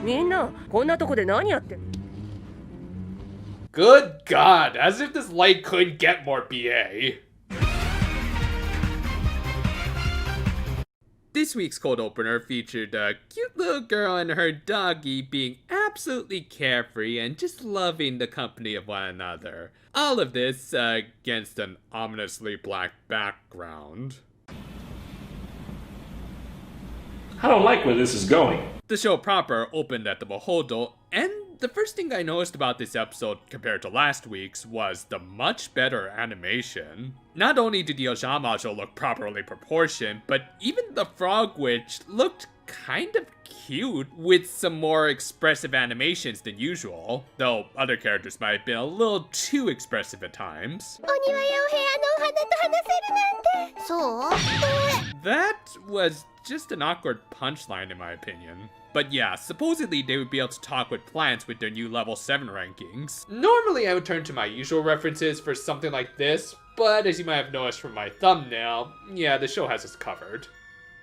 みんなこんなとこで何やってんの? Good God, as if this light couldn't get more BA. This week's cold opener featured a cute little girl and her doggy being absolutely carefree and just loving the company of one another. All of this against an ominously black background. I don't like where this is going. The show proper opened at the Beholdo, and the first thing I noticed about this episode compared to last week's was the much better animation. Not only did the Ojamajo look properly proportioned, but even the Frog Witch looked kind of cute with some more expressive animations than usual, though other characters might have been a little too expressive at times. That was just an awkward punchline in my opinion. But yeah, supposedly they would be able to talk with plants with their new level 7 rankings. Normally I would turn to my usual references for something like this, but as you might have noticed from my thumbnail, yeah, the show has us covered.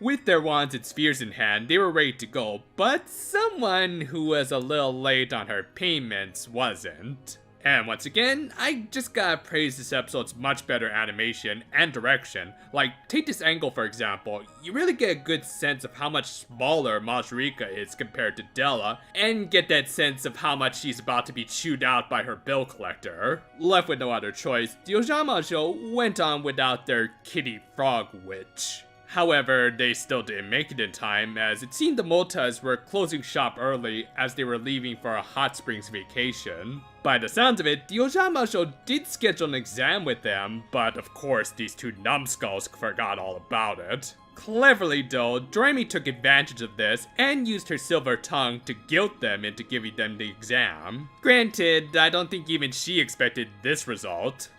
With their wands and spears in hand, they were ready to go, but someone who was a little late on her payments wasn't. And once again, I just gotta praise this episode's much better animation and direction. Like, take this angle for example, you really get a good sense of how much smaller Majorika is compared to Della, and get that sense of how much she's about to be chewed out by her bill collector. Left with no other choice, the Ojamajo went on without their kitty frog witch. However, they still didn't make it in time, as it seemed the Motas were closing shop early as they were leaving for a hot springs vacation. By the sounds of it, the Ojamajo did schedule an exam with them, but of course these two numbskulls forgot all about it. Cleverly though, Doremi took advantage of this and used her silver tongue to guilt them into giving them the exam. Granted, I don't think even she expected this result.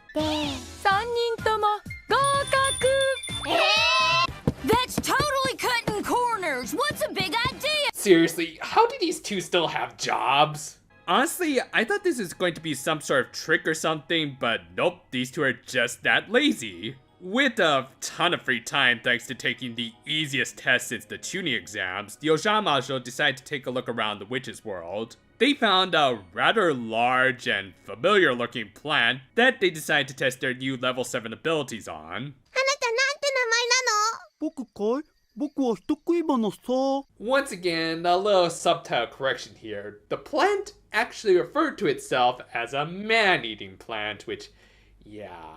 That's totally cutting corners! What's a big idea? Seriously, how do these two still have jobs? Honestly, I thought this was going to be some sort of trick or something, but nope, these two are just that lazy. With a ton of free time thanks to taking the easiest test since the tuning exams, the Ojamajo decided to take a look around the witch's world. They found a rather large and familiar looking plant that they decided to test their new level 7 abilities on. Once again, a little subtle correction here. The plant actually referred to itself as a man-eating plant, which, yeah.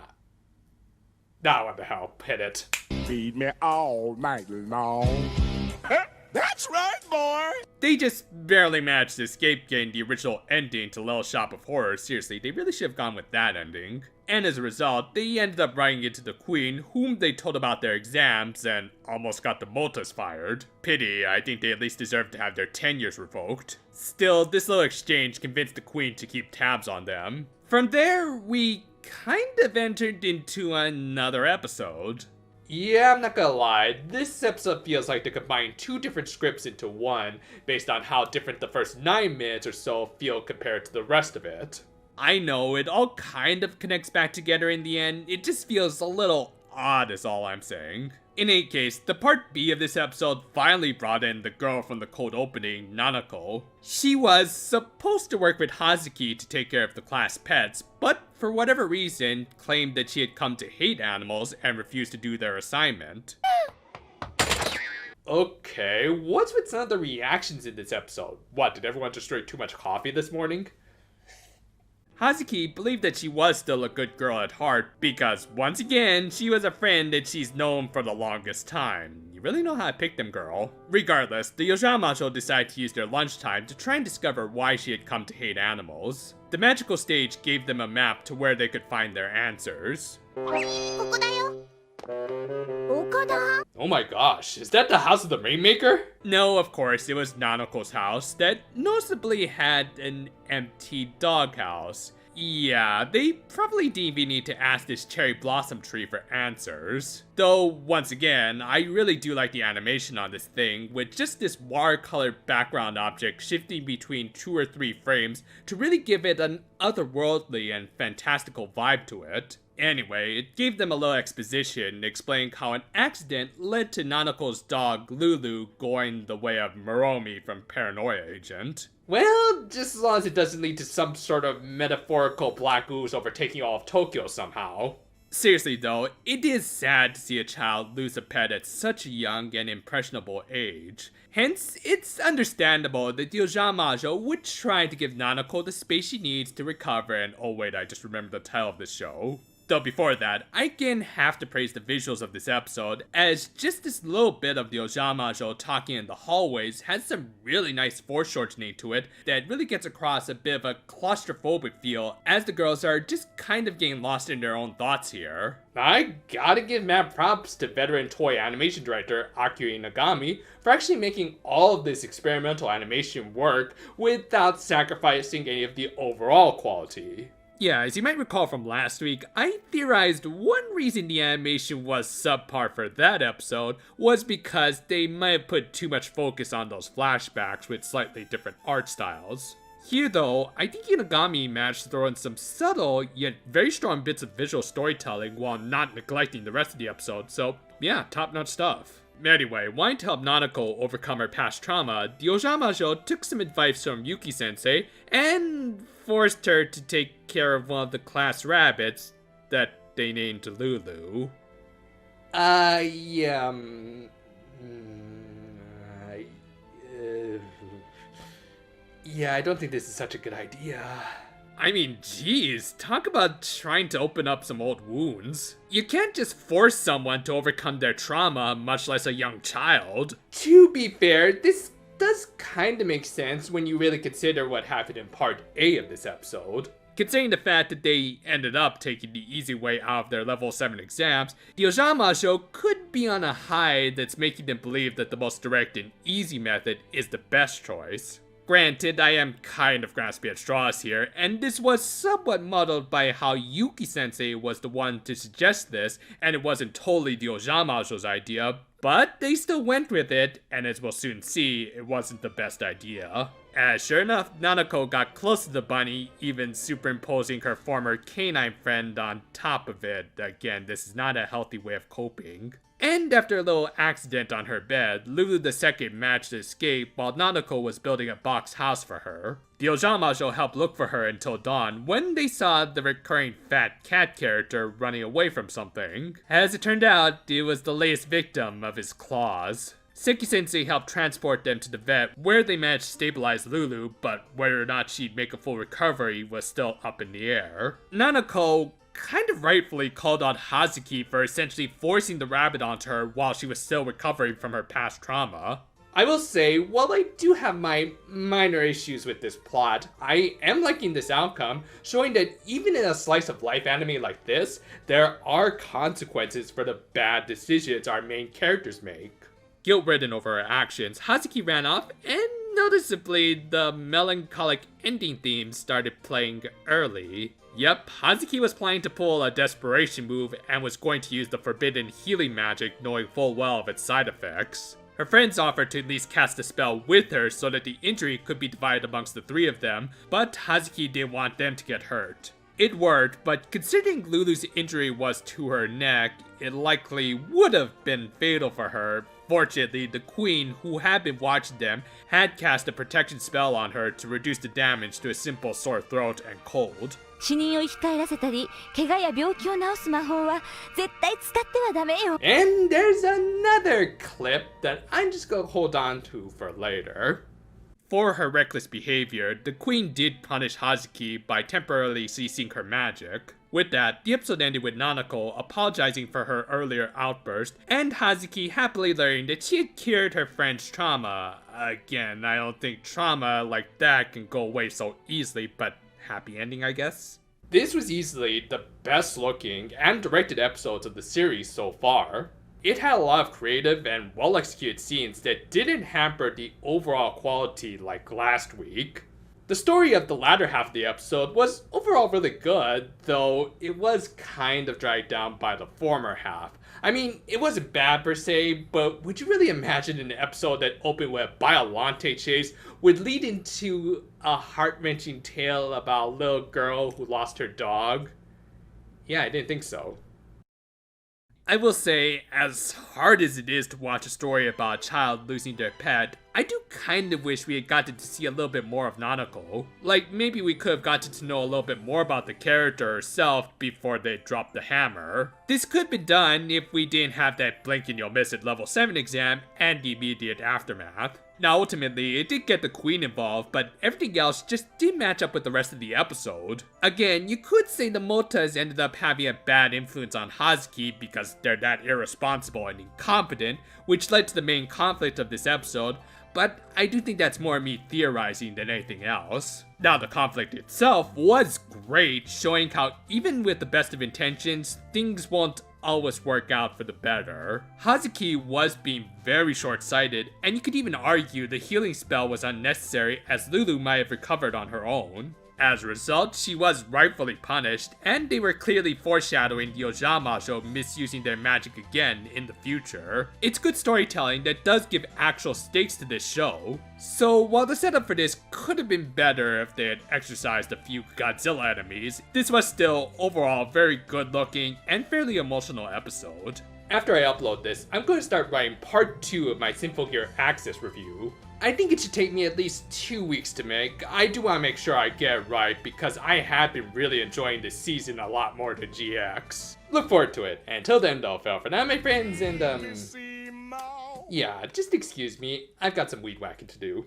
Now what the hell, hit it. Feed me all night long. That's right, boy! They just barely managed to escape getting the original ending to Little Shop of Horrors. Seriously, they really should have gone with that ending. And as a result, they ended up running into the queen, whom they told about their exams and almost got the Motas fired. Pity, I think they at least deserve to have their tenures revoked. Still, this little exchange convinced the queen to keep tabs on them. From there, we kind of entered into another episode. Yeah, I'm not gonna lie, this episode feels like they combined two different scripts into one, based on how different the first 9 minutes or so feel compared to the rest of it. I know, it all kind of connects back together in the end, it just feels a little odd is all I'm saying. In any case, the part B of this episode finally brought in the girl from the cold opening, Nanako. She was supposed to work with Hazuki to take care of the class pets, but for whatever reason, claimed that she had come to hate animals and refused to do their assignment. Okay, what's with some of the reactions in this episode? What, did everyone just drink too much coffee this morning? Hazuki believed that she was still a good girl at heart because, once again, she was a friend that she's known for the longest time. You really know how to pick them, girl. Regardless, the Ojamajo decided to use their lunchtime to try and discover why she had come to hate animals. The magical stage gave them a map to where they could find their answers. Oh my gosh, is that the house of the Rainmaker? No, of course, it was Nanako's house that noticeably had an empty doghouse. Yeah, they probably didn't even need to ask this cherry blossom tree for answers. Though, once again, I really do like the animation on this thing, with just this watercolor background object shifting between 2 or 3 frames to really give it an otherworldly and fantastical vibe to it. Anyway, it gave them a little exposition explaining how an accident led to Nanako's dog Lulu going the way of Moromi from Paranoia Agent. Well, just as long as it doesn't lead to some sort of metaphorical black ooze overtaking all of Tokyo somehow. Seriously though, it is sad to see a child lose a pet at such a young and impressionable age. Hence, it's understandable that the Ojamajo would try to give Nanako the space she needs to recover and oh wait, I just remembered the title of the show. Though before that, I again have to praise the visuals of this episode, as just this little bit of the Ojamajo talking in the hallways has some really nice foreshortening to it that really gets across a bit of a claustrophobic feel as the girls are just kind of getting lost in their own thoughts here. I gotta give mad props to veteran toy animation director Akira Inagami for actually making all of this experimental animation work without sacrificing any of the overall quality. Yeah, as you might recall from last week, I theorized one reason the animation was subpar for that episode was because they might have put too much focus on those flashbacks with slightly different art styles. Here though, I think Inagami managed to throw in some subtle yet very strong bits of visual storytelling while not neglecting the rest of the episode, so yeah, top-notch stuff. Anyway, wanting to help Nanako overcome her past trauma, the Ojamajo took some advice from Yuki-sensei and forced her to take care of one of the class rabbits that they named Lulu. Yeah, I don't think this is such a good idea. I mean, geez, talk about trying to open up some old wounds. You can't just force someone to overcome their trauma, much less a young child. To be fair, this does kind of make sense when you really consider what happened in part A of this episode. Considering the fact that they ended up taking the easy way out of their level 7 exams, the Ojamajo could be on a high that's making them believe that the most direct and easy method is the best choice. Granted, I am kind of grasping at straws here, and this was somewhat muddled by how Yuki-sensei was the one to suggest this, and it wasn't totally the Ojamajo's idea, but they still went with it, and as we'll soon see, it wasn't the best idea. As sure enough, Nanako got close to the bunny, even superimposing her former canine friend on top of it. Again, this is not a healthy way of coping. And after a little accident on her bed, Lulu II managed to escape while Nanako was building a box house for her. The Ojamajo helped look for her until dawn when they saw the recurring fat cat character running away from something. As it turned out, it was the latest victim of his claws. Seki-sensei helped transport them to the vet where they managed to stabilize Lulu, but whether or not she'd make a full recovery was still up in the air. Nanako kind of rightfully called on Hazuki for essentially forcing the rabbit onto her while she was still recovering from her past trauma. I will say, while I do have my minor issues with this plot, I am liking this outcome, showing that even in a slice of life anime like this, there are consequences for the bad decisions our main characters make. Guilt-ridden over her actions, Hazuki ran off, and noticeably, the melancholic ending theme started playing early. Yep, Hazuki was planning to pull a desperation move and was going to use the forbidden healing magic knowing full well of its side effects. Her friends offered to at least cast a spell with her so that the injury could be divided amongst the three of them, but Hazuki didn't want them to get hurt. It worked, but considering Lulu's injury was to her neck, it likely would have been fatal for her. Fortunately, the queen, who had been watching them, had cast a protection spell on her to reduce the damage to a simple sore throat and cold. 死人を生き返らせたり、怪我や病気を治す魔法は絶対使ってはダメよ。 And there's another clip that I'm just gonna hold on to for later. For her reckless behavior, the queen did punish Hazuki by temporarily ceasing her magic. With that, the episode ended with Nanako apologizing for her earlier outburst, and Hazuki happily learning that she had cured her friend's trauma. Again, I don't think trauma like that can go away so easily, but happy ending, I guess? This was easily the best looking and directed episodes of the series so far. It had a lot of creative and well executed scenes that didn't hamper the overall quality like last week. The story of the latter half of the episode was overall really good, though it was kind of dragged down by the former half. I mean, it wasn't bad per se, but would you really imagine an episode that opened with a Biollante chase would lead into a heart-wrenching tale about a little girl who lost her dog? Yeah, I didn't think so. I will say, as hard as it is to watch a story about a child losing their pet, I do kind of wish we had gotten to see a little bit more of Nanako. Like, maybe we could have gotten to know a little bit more about the character herself before they dropped the hammer. This could be done if we didn't have that blink and you'll miss it level 7 exam and the immediate aftermath. Now ultimately, it did get the queen involved, but everything else just didn't match up with the rest of the episode. Again, you could say the Motas ended up having a bad influence on Hazuki because they're that irresponsible and incompetent, which led to the main conflict of this episode, but I do think that's more me theorizing than anything else. Now, the conflict itself was great, showing how even with the best of intentions, things won't always work out for the better. Hazuki was being very short-sighted, and you could even argue the healing spell was unnecessary as Lulu might have recovered on her own. As a result, she was rightfully punished, and they were clearly foreshadowing the Ojamajo misusing their magic again in the future. It's good storytelling that does give actual stakes to this show. So while the setup for this could have been better if they had exercised a few Godzilla enemies, this was still overall a very good looking and fairly emotional episode. After I upload this, I'm going to start writing part 2 of my Sinful Gear Access review. I think it should take me at least 2 weeks to make. I do want to make sure I get it right because I have been really enjoying this season a lot more than GX. Look forward to it. Until then though, farewell for now my friends, and yeah, just excuse me, I've got some weed whacking to do.